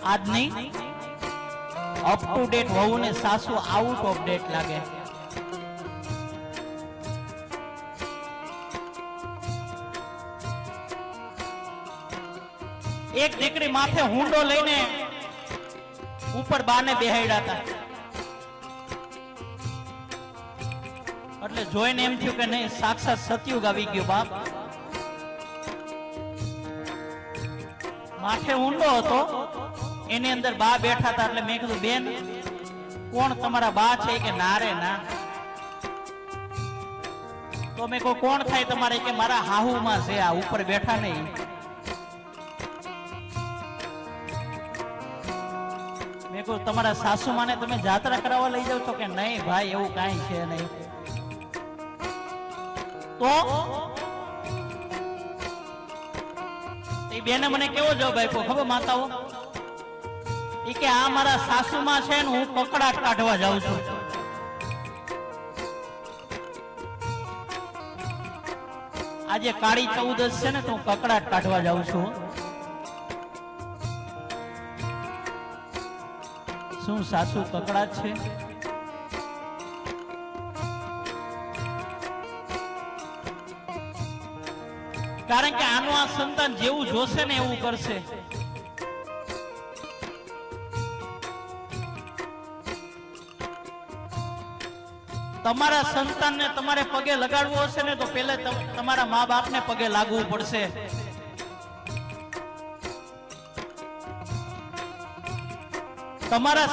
આજની up to date વહુ ને સાસુ આઉટ ઓફ ડેટ લાગે. એક દીકરી માથે હુંડો લઈને ઉપર બાને બેહાડ્યા હતા. એટલે જોઈને એમ થયું કે નહીં, સાક્ષાત સતયુગ આવી ગયો બાપ. માથે ઊંડો હતો, એની અંદર બા બેઠા હતા. એટલે મેં કીધું, બેન કોણ તમારા બા છે? કે ના રે ના. તો મેં કહું, કોણ થાય તમારે? કે મારા હાહુમાં છે, આ ઉપર બેઠા નહીં. મેં કહું, તમારા સાસુમાને તમે જાત્રા કરાવવા લઈ જાવ છો? કે નહીં ભાઈ, એવું કાંઈ છે નહીં. તો બેને મને કેવો જવાબ આપ્યો ખબર માતાઓ? એ કે આ મારા સાસુમાં છે ને હું કકડાટ કાઢવા જાઉં છું. આજે કાળી 14 છે ને તો હું કકડાટ કાઢવા જાઉં છું. શું સાસુ કકડાટ છે? કારણ કે આનું આ સંતાન જેવું જોશે ને એવું કરશે. તમારા સંતાનને તમારે પગે લગાડવું હશે ને તો પહેલા તમારા મા બાપને પગે લાગવું પડશે. તમારા